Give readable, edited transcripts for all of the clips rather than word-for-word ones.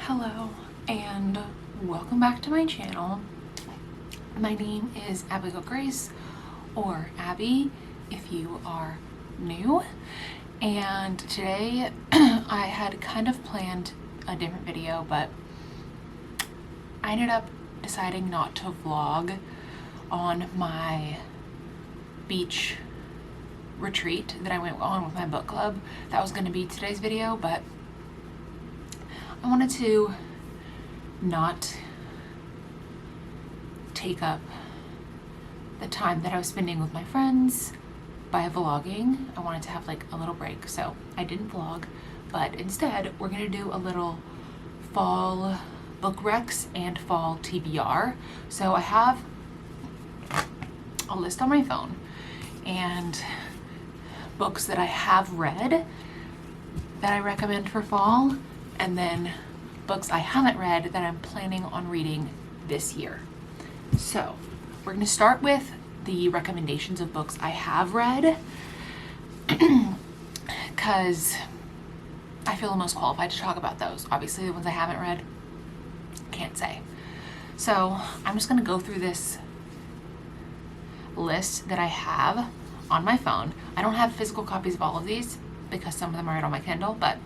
Hello and welcome back to my channel. My name is Abigail Grace, or Abby if you are new, and today I had kind of planned a different video, but I ended up deciding not to vlog on my beach retreat that I went on with my book club. That was going to be today's video, but I wanted to not take up the time that I was spending with my friends by vlogging. I wanted to have like a little break, so I didn't vlog, but instead we're gonna do a little fall book recs and fall TBR. So I have a list on my phone and books that I have read that I recommend for fall, and then books I haven't read that I'm planning on reading this year. So we're going to start with the recommendations of books I have read because I feel the most qualified to talk about those. Obviously the ones I haven't read, can't say. So I'm just going to go through this list that I have on my phone. I don't have physical copies of all of these because some of them are right on my Kindle, but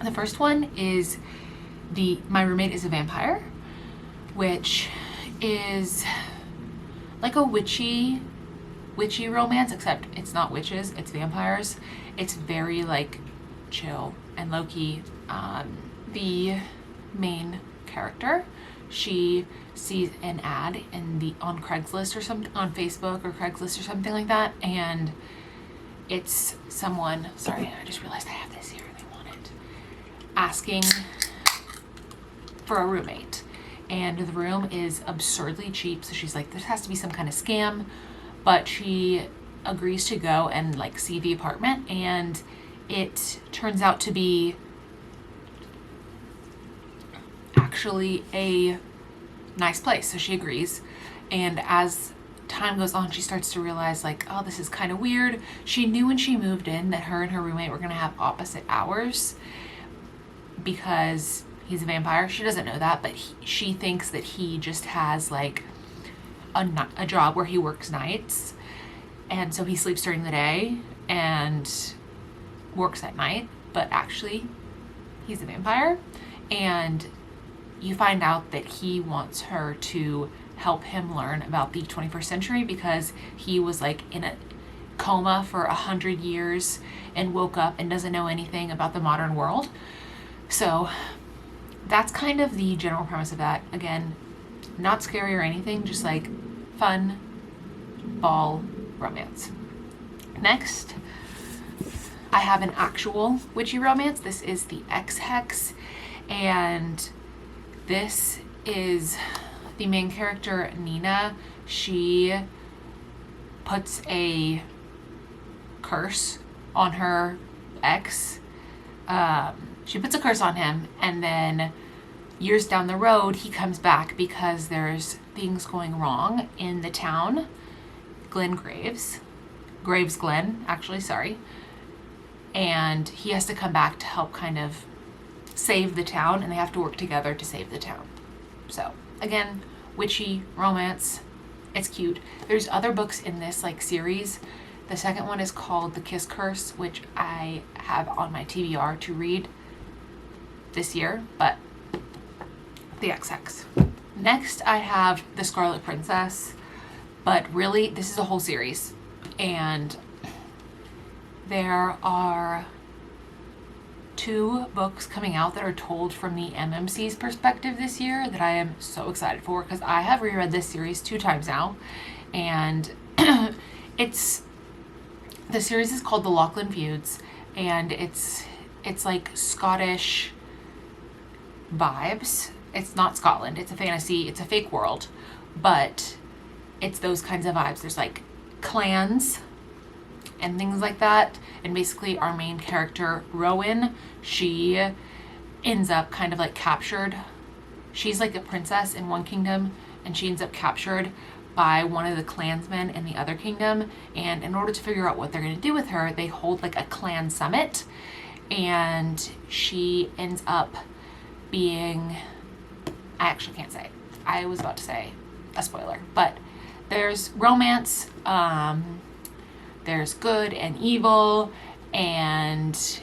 the first one is My Roommate is a Vampire, which is like a witchy romance, except it's not witches, it's vampires. It's very like chill and low-key. The main character, she sees an ad on Craigslist or something, on Facebook or Craigslist or something like that, and it's someone, sorry, I just realized I have this here, asking for a roommate, and the room is absurdly cheap, so she's like, this has to be some kind of scam, but she agrees to go and like see the apartment, and it turns out to be actually a nice place, so she agrees. And as time goes on, she starts to realize like, oh, this is kind of weird. She knew when she moved in that her and her roommate were gonna have opposite hours because he's a vampire. She doesn't know that, but she thinks that he just has like a job where he works nights, and so he sleeps during the day and works at night, but actually he's a vampire. And you find out that he wants her to help him learn about the 21st century because he was like in a coma for 100 years and woke up and doesn't know anything about the modern world. So that's kind of the general premise of that. Again, not scary or anything, just like fun fall romance. Next, I have an actual witchy romance. This is The Ex-Hex, and this is the main character, Nina. She puts a curse on her ex. She puts a curse on him, and then years down the road, he comes back because there's things going wrong in the town. Graves Glen, actually, sorry. And he has to come back to help kind of save the town, and they have to work together to save the town. So again, witchy romance. It's cute. There's other books in this like series. The second one is called The Kiss Curse, which I have on my TBR to read this year, but The Ex-Hex. Next, I have The Scarlet Princess, but really this is a whole series, and there are 2 books coming out that are told from the MMC's perspective this year that I am so excited for, because I have reread this series 2 times now, and the series is called The Lachlan Feuds, and it's like Scottish vibes. It's not Scotland, it's a fantasy, it's a fake world, but it's those kinds of vibes. There's like clans and things like that, and basically our main character, Rowan, she ends up kind of like captured. She's like a princess in one kingdom, and she ends up captured by one of the clansmen in the other kingdom, and in order to figure out what they're going to do with her, they hold like a clan summit, and she ends up being, I actually can't say. I was about to say a spoiler, but there's romance, there's good and evil, and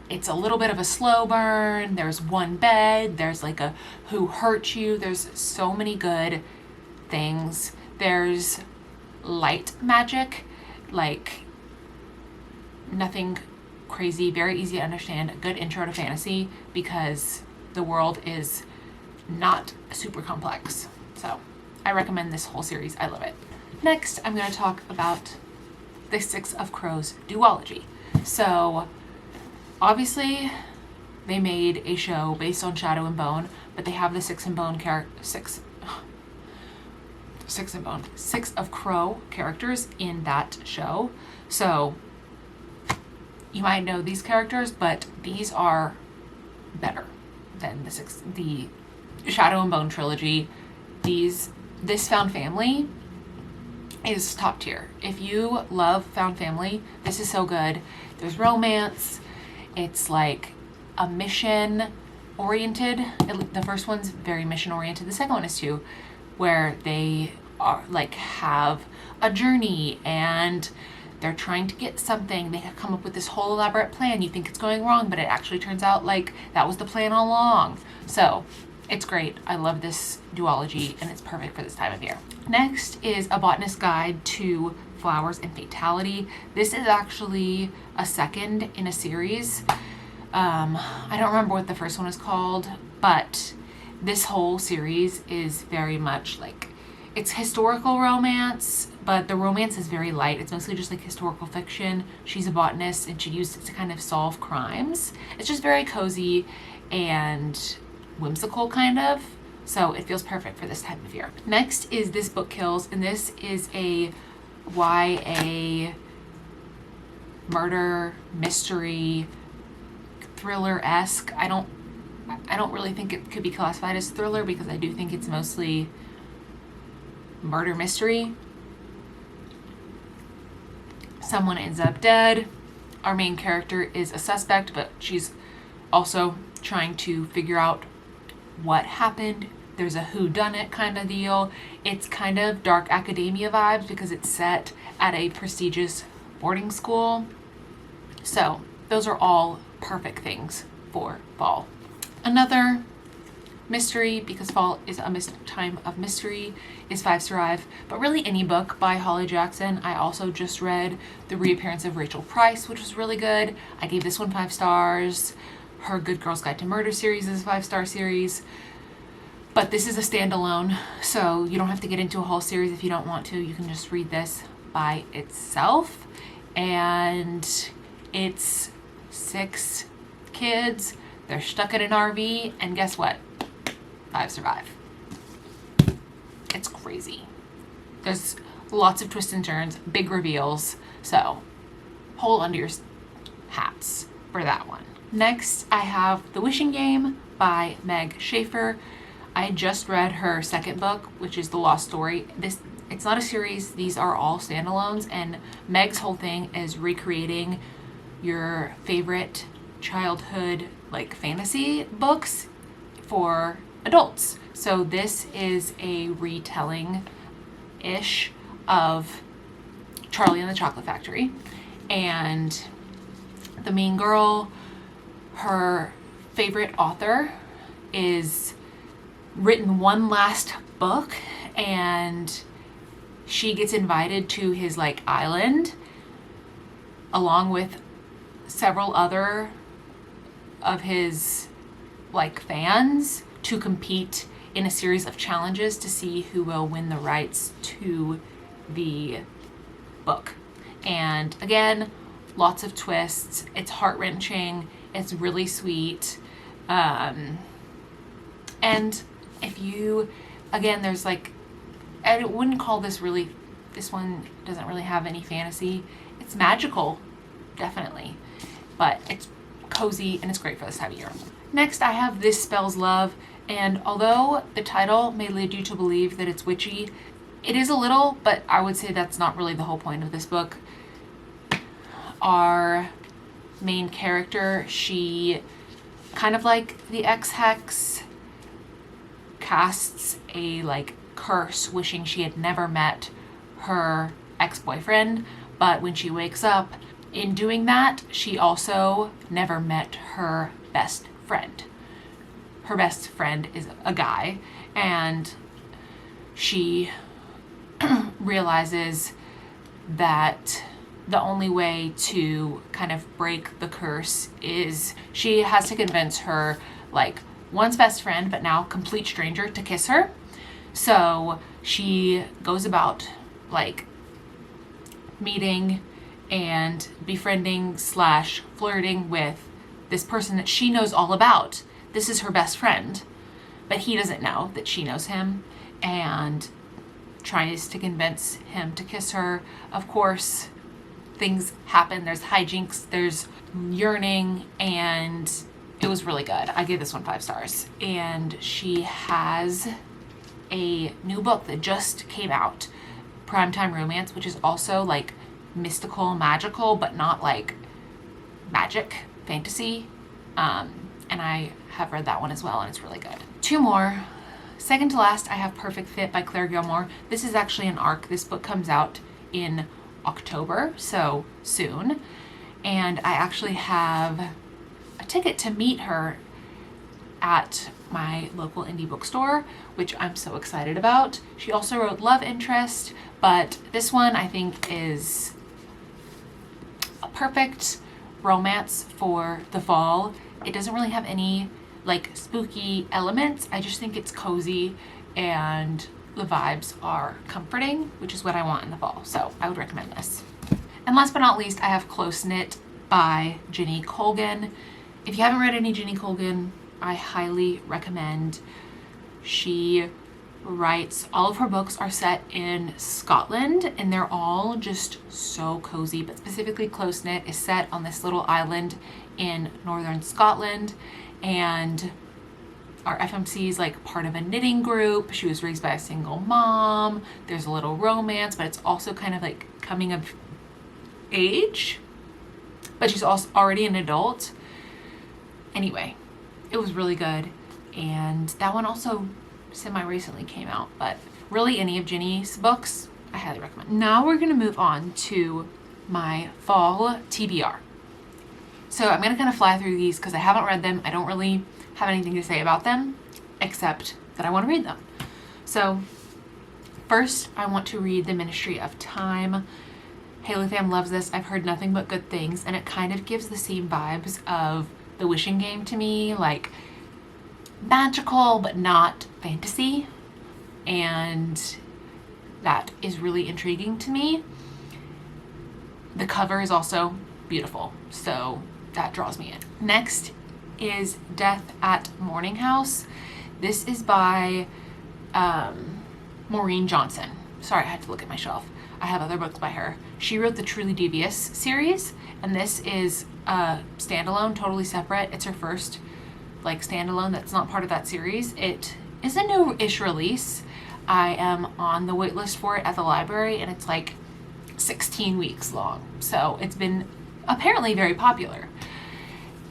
it's a little bit of a slow burn. There's one bed, there's like a who hurt you, there's so many good things. There's light magic, like nothing crazy, very easy to understand, a good intro to fantasy because the world is not super complex. So I recommend this whole series. I love it. Next, I'm going to talk about the Six of Crows duology. So obviously they made a show based on Shadow and Bone, but they have the Six of Crow characters in that show. So you might know these characters, but these are better than the Shadow and Bone trilogy. This found family is top tier. If you love found family, this is so good. There's romance. It's like a mission oriented. The first one's very mission oriented. The second one is too, where they are like have a journey and they're trying to get something. They have come up with this whole elaborate plan. You think it's going wrong, but it actually turns out like that was the plan all along. So it's great. I love this duology and it's perfect for this time of year. Next is A Botanist's Guide to Flowers and Fatality. This is actually a second in a series. I don't remember what the first one is called, but this whole series is very much like, it's historical romance, but the romance is very light. It's mostly just like historical fiction. She's a botanist and she used it to kind of solve crimes. It's just very cozy and whimsical kind of. So it feels perfect for this time of year. Next is This Book Kills, and this is a YA murder mystery thriller-esque. I don't really think it could be classified as thriller because I do think it's mostly murder mystery. Someone ends up dead. Our main character is a suspect, but she's also trying to figure out what happened. There's a whodunit kind of deal. It's kind of dark academia vibes because it's set at a prestigious boarding school. So those are all perfect things for fall. Another mystery, because fall is a time of mystery, is Five Survive, but really any book by Holly Jackson. I also just read The Reappearance of Rachel Price, which was really good. I gave this one 5 stars. Her Good Girl's Guide to Murder series is a 5-star series, but this is a standalone, so you don't have to get into a whole series if you don't want to. You can just read this by itself, and it's 6 kids. They're stuck in an RV, and guess what? 5 survive. It's crazy. There's lots of twists and turns, big reveals, so hold onto your hats for that one. Next, I have The Wishing Game by Meg Schaefer. I just read her second book, which is The Lost Story. It's not a series, these are all standalones, and Meg's whole thing is recreating your favorite childhood like fantasy books for adults. So this is a retelling-ish of Charlie and the Chocolate Factory, and the main girl, her favorite author, is written one last book, and she gets invited to his like island along with several other of his like fans to compete in a series of challenges to see who will win the rights to the book. And again, lots of twists. It's heart-wrenching. It's really sweet. And if you, again, there's like, I wouldn't call this really, this one doesn't really have any fantasy. It's magical, definitely, but it's cozy and it's great for this time of year. Next, I have This Spells Love, and although the title may lead you to believe that it's witchy, it is a little, but I would say that's not really the whole point of this book. Our main character, she kind of like the ex-hex, casts a like curse wishing she had never met her ex-boyfriend, but when she wakes up in doing that, she also never met her best friend. Her best friend is a guy, and she realizes that the only way to kind of break the curse is she has to convince her like once best friend but now complete stranger to kiss her. So she goes about like meeting and befriending / flirting with this person that she knows all about. This is her best friend, but he doesn't know that she knows him, and tries to convince him to kiss her. Of course, things happen. There's hijinks, there's yearning, and it was really good. I gave this one 5 stars. And she has a new book that just came out, Primetime Romance, which is also like mystical, magical, but not like magic fantasy. And I have read that one as well, and it's really good. 2 more. Second to last, I have Perfect Fit by Claire Gilmore. This is actually an arc. This book comes out in October, so soon. And I actually have a ticket to meet her at my local indie bookstore, which I'm so excited about. She also wrote Love Interest, but this one I think is a perfect romance for the fall. It doesn't really have any like spooky elements. I just think it's cozy and the vibes are comforting, which is what I want in the fall. So I would recommend this. And last but not least, I have Close Knit by Jenny Colgan. If you haven't read any Jenny Colgan, I highly recommend. She writes, all of her books are set in Scotland, and they're all just so cozy, but specifically Close Knit is set on this little island in northern Scotland, and our FMC is like part of a knitting group. She was raised by a single mom. There's a little romance, but it's also kind of like coming of age, but she's also already an adult. Anyway, it was really good, and that one also semi-recently came out, but really any of Jenny's books I highly recommend. Now we're gonna move on to my fall TBR. So I'm gonna kind of fly through these because I haven't read them. I don't really have anything to say about them except that I want to read them. So first I want to read The Ministry of Time. Haley fam loves this. I've heard nothing but good things, and it kind of gives the same vibes of The Wishing Game to me, like magical but not fantasy, and that is really intriguing to me. The cover is also beautiful, so that draws me in. Next is Death at Morning House. This is by Maureen Johnson. Sorry, I had to look at my shelf. I have other books by her. She wrote the Truly Devious series, and this is standalone, totally separate. It's her first like standalone that's not part of that series. It is a new-ish release. I am on the wait list for it at the library, and it's like 16 weeks long. So it's been apparently very popular.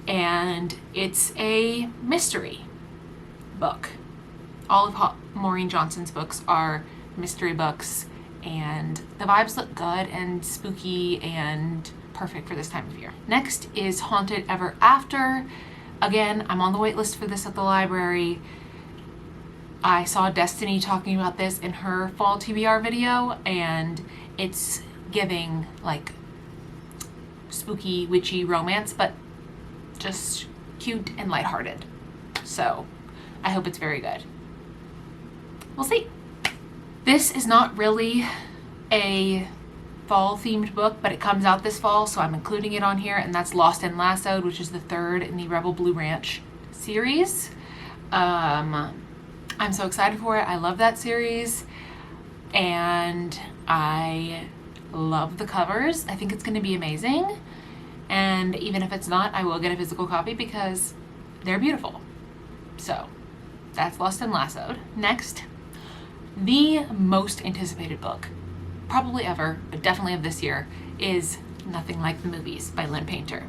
And it's a mystery book. All of Maureen Johnson's books are mystery books, and the vibes look good and spooky and perfect for this time of year. Next is Haunted Ever After. Again, I'm on the wait list for this at the library. I saw Destiny talking about this in her fall TBR video, and it's giving like spooky, witchy romance, but just cute and lighthearted. So I hope it's very good. We'll see. This is not really a fall themed book, but it comes out this fall, so I'm including it on here, and that's Lost and Lassoed, which is the 3rd in the Rebel Blue Ranch series. I'm so excited for it. I love that series, and I love the covers. I think it's going to be amazing, and even if it's not, I will get a physical copy because they're beautiful. So that's Lost and Lassoed. Next, the most anticipated book probably ever, but definitely of this year, is Nothing Like the Movies by Lynn Painter.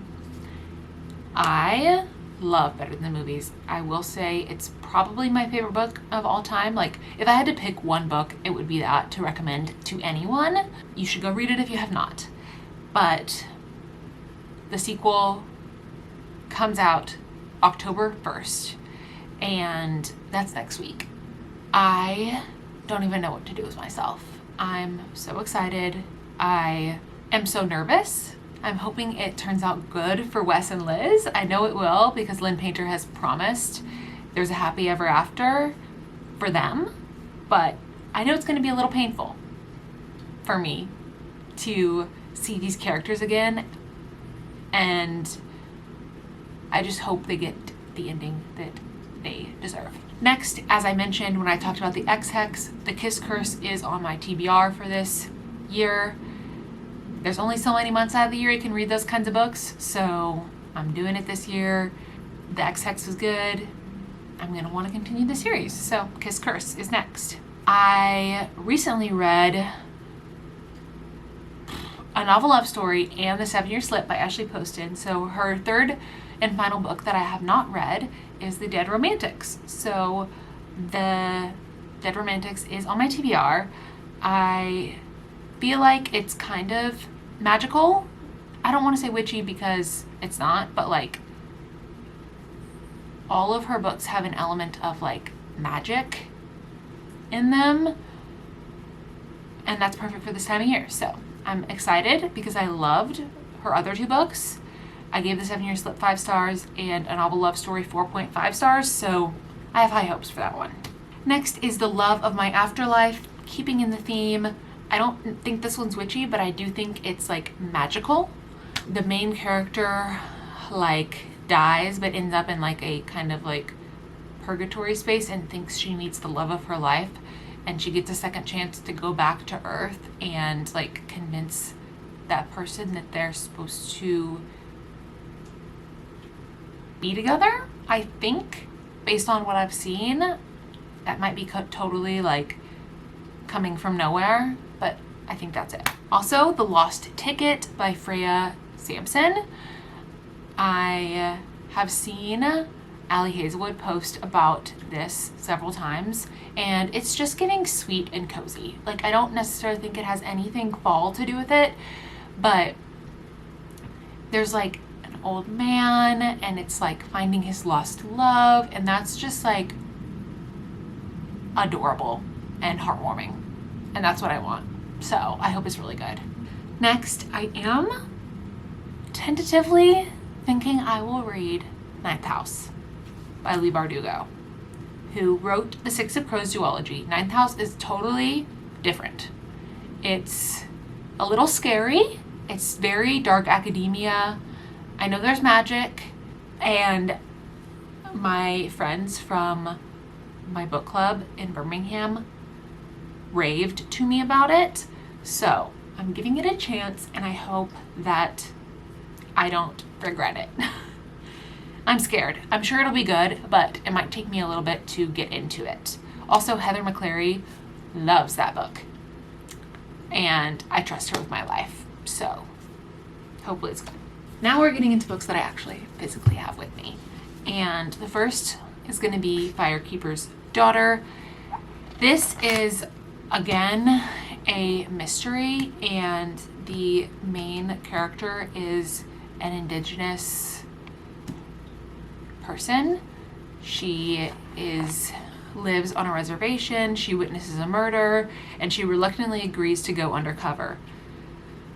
I love better than the movies. I will say it's probably my favorite book of all time. Like, if I had to pick one book, it would be that to recommend to anyone. You should go read it if you have not. But the sequel comes out October 1st, and that's next week. I don't even know what to do with myself. I'm so excited. I am so nervous. I'm hoping it turns out good for Wes and Liz. I know it will, because Lynn Painter has promised there's a happy ever after for them, but I know it's going to be a little painful for me to see these characters again, and I just hope they get the ending that they deserve. Next, as I mentioned when I talked about the X-Hex, the Kiss Curse is on my TBR for this year. There's only so many months out of the year you can read those kinds of books, so I'm doing it this year. The X-Hex was good. I'm gonna want to continue the series, so Kiss Curse is next. I recently read A Novel Love Story and The 7-Year Slip by Ashley Poston. So her third and final book that I have not read is The Dead Romantics. So The Dead Romantics is on my TBR. I feel like it's kind of magical. I don't want to say witchy because it's not, but like all of her books have an element of like magic in them, and that's perfect for this time of year. So I'm excited because I loved her other two books. I gave The 7-Year Slip 5 stars and A Novel Love Story 4.5 stars, so I have high hopes for that one. Next is The Love of My Afterlife, keeping in the theme. I don't think this one's witchy, but I do think it's like magical. The main character like dies but ends up in like a kind of like purgatory space and thinks she meets the love of her life, and she gets a second chance to go back to Earth and like convince that person that they're supposed to be together. I think based on what I've seen, that might be totally like coming from nowhere, but I think that's it. Also, The Lost Ticket by Freya Sampson. I have seen Allie Hazelwood post about this several times, and it's just getting sweet and cozy. Like, I don't necessarily think it has anything fall to do with it, but there's like an old man, and it's like finding his lost love, and that's just like adorable and heartwarming, and that's what I want. So I hope it's really good. Next, I am tentatively thinking I will read Ninth House by Leigh Bardugo, who wrote the Six of Crows duology. Ninth House is totally different. It's a little scary. It's very dark academia. I know there's magic, and my friends from my book club in Birmingham raved to me about it. So I'm giving it a chance, and I hope that I don't regret it. I'm scared. I'm sure it'll be good, but it might take me a little bit to get into it. Also, Heather McClary loves that book, and I trust her with my life, so hopefully it's good. Now we're getting into books that I actually physically have with me, and the first is going to be Firekeeper's Daughter. This is, again, a mystery, and the main character is an Indigenous person. She lives on a reservation. She witnesses a murder, and she reluctantly agrees to go undercover.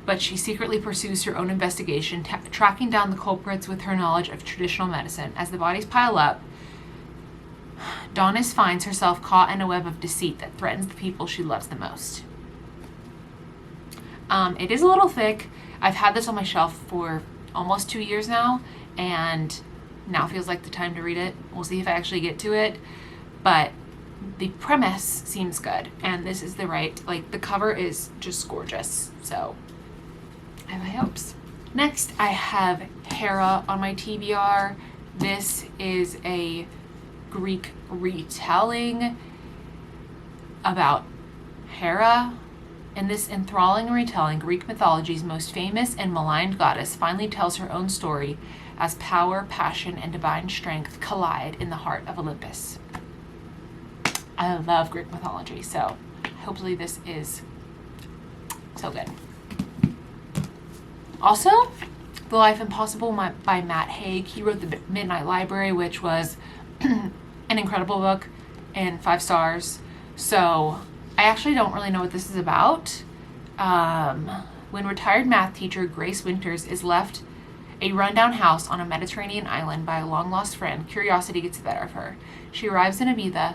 But she secretly pursues her own investigation, tracking down the culprits with her knowledge of traditional medicine. As the bodies pile up, Donis finds herself caught in a web of deceit that threatens the people she loves the most. It is a little thick. I've had this on my shelf for almost 2 years now, and now feels like the time to read it. We'll see if I actually get to it, but the premise seems good, and this is the right, like, the cover is just gorgeous, so I have high hopes. Next, I have Hera on my TBR. This is a Greek retelling about Hera, In this enthralling retelling, Greek mythology's most famous and maligned goddess finally tells her own story as power, passion, and divine strength collide in the heart of Olympus. I love Greek mythology, so hopefully this is so good. Also, The Life Impossible by Matt Haig. He wrote The Midnight Library, which was an incredible book and 5 stars. So I actually don't really know what this is about. When retired math teacher Grace Winters is left a rundown house on a Mediterranean island by a long-lost friend, curiosity gets the better of her. She arrives in Ibiza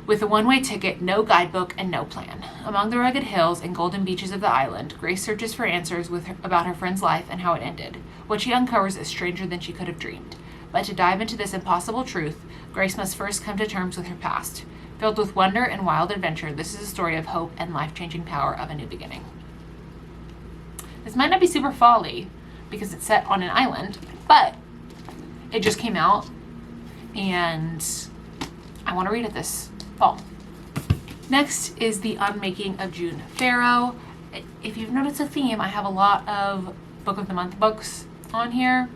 with a one-way ticket, no guidebook, and no plan. Among the rugged hills and golden beaches of the island, Grace searches for answers about her friend's life and how it ended. What she uncovers is stranger than she could have dreamed. But to dive into this impossible truth, Grace must first come to terms with her past. Filled with wonder and wild adventure, this is a story of hope and life-changing power of a new beginning. This might not be super folly because it's set on an island, but it just came out and I want to read it this fall. Next is The Unmaking of June Farrow. If you've noticed a theme, I have a lot of Book of the Month books on here.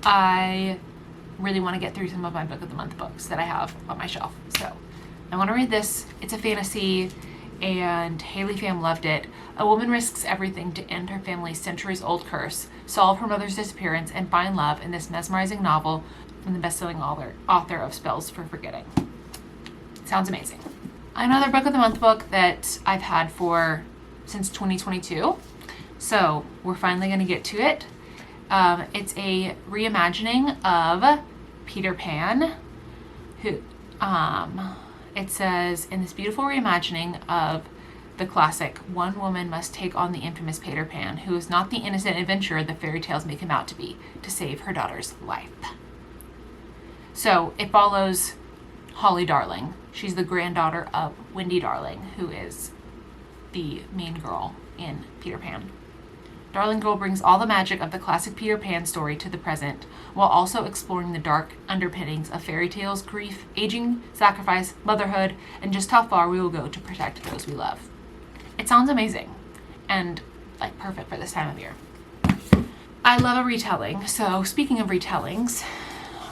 I really want to get through some of my Book of the Month books that I have on my shelf. So I want to read this. It's a fantasy and Haley Pham loved it. A woman risks everything to end her family's centuries-old curse, solve her mother's disappearance, and find love in this mesmerizing novel from the best-selling author of Spells for Forgetting. Sounds amazing. Another Book of the Month book that I've had since 2022. So we're finally going to get to it. It's a reimagining of Peter Pan. It says, in this beautiful reimagining of the classic, one woman must take on the infamous Peter Pan, who is not the innocent adventurer the fairy tales make him out to be, to save her daughter's life. So it follows Holly Darling. She's the granddaughter of Wendy Darling, who is the main girl in Peter Pan. Darling Girl brings all the magic of the classic Peter Pan story to the present, while also exploring the dark underpinnings of fairy tales, grief, aging, sacrifice, motherhood, and just how far we will go to protect those we love. It sounds amazing and like perfect for this time of year. I love a retelling. So speaking of retellings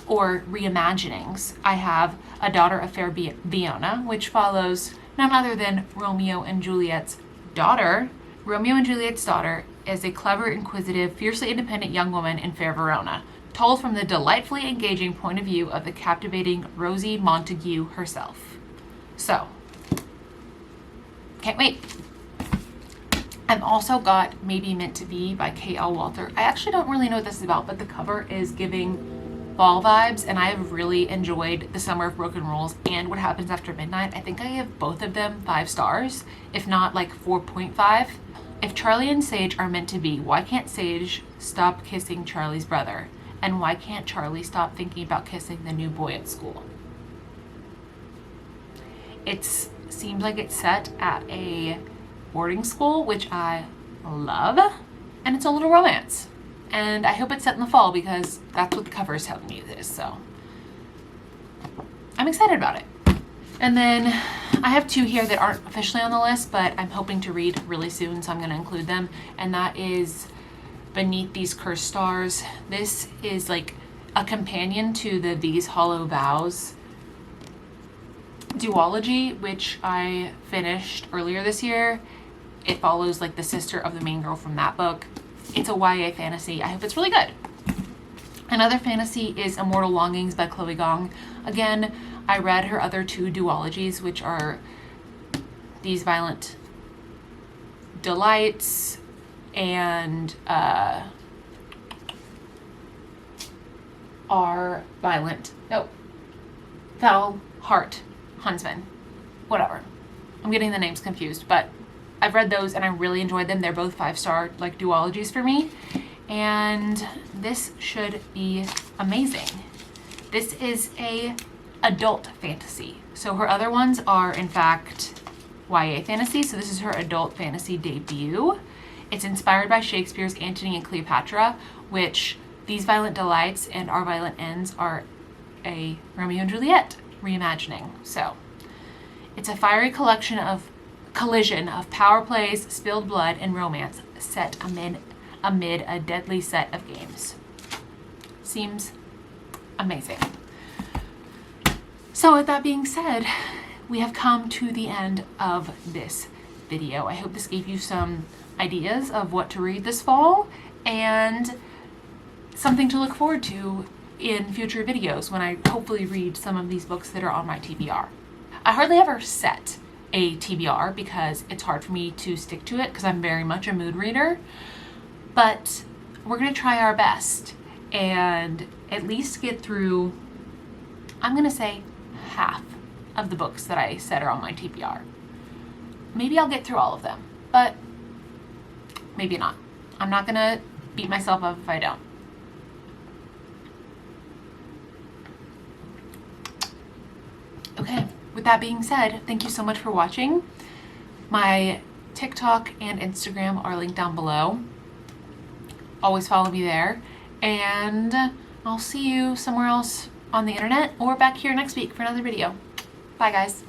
or reimaginings, I have A Daughter of Fair Fiona, which follows none other than Romeo and Juliet's daughter. Romeo and Juliet's daughter is a clever, inquisitive, fiercely independent young woman in fair Verona, told from the delightfully engaging point of view of the captivating Rosie Montague herself. So, can't wait. I've also got Maybe Meant to Be by K.L. Walter. I actually don't really know what this is about, but the cover is giving fall vibes, and I have really enjoyed The Summer of Broken Rules and What Happens After Midnight. I think I give both of them 5 stars, if not like 4.5. If Charlie and Sage are meant to be, why can't Sage stop kissing Charlie's brother? And why can't Charlie stop thinking about kissing the new boy at school? It seems like it's set at a boarding school, which I love, and it's a little romance. And I hope it's set in the fall because that's what the cover is telling me it is, so I'm excited about it. And then I have 2 here that aren't officially on the list, but I'm hoping to read really soon, so I'm going to include them. And that is Beneath These Cursed Stars. This is like a companion to the These Hollow Vows duology, which I finished earlier this year. It follows like the sister of the main girl from that book. It's a YA fantasy. I hope it's really good. Another fantasy is Immortal Longings by Chloe Gong. Again, I read her other 2 duologies, which are These Violent Delights and Foul Heart Huntsman. Whatever. I'm getting the names confused, but I've read those and I really enjoyed them. They're both 5-star like duologies for me. And this should be amazing. This is a adult fantasy. So her other ones are in fact YA fantasy. So this is her adult fantasy debut. It's inspired by Shakespeare's Antony and Cleopatra, which These Violent Delights and Our Violent Ends are a Romeo and Juliet reimagining. So it's a fiery collection of collision of power plays, spilled blood, and romance set amid a deadly set of games. Seems amazing. So with that being said, we have come to the end of this video. I hope this gave you some ideas of what to read this fall and something to look forward to in future videos when I hopefully read some of these books that are on my TBR. I hardly ever set a TBR because it's hard for me to stick to it because I'm very much a mood reader, but we're going to try our best and at least get through, I'm going to say, half of the books that I said are on my TBR. Maybe I'll get through all of them, but maybe not. I'm not going to beat myself up if I don't. Okay, with that being said, thank you so much for watching. My TikTok and Instagram are linked down below. Always follow me there. And I'll see you somewhere else on the internet or back here next week for another video. Bye, guys.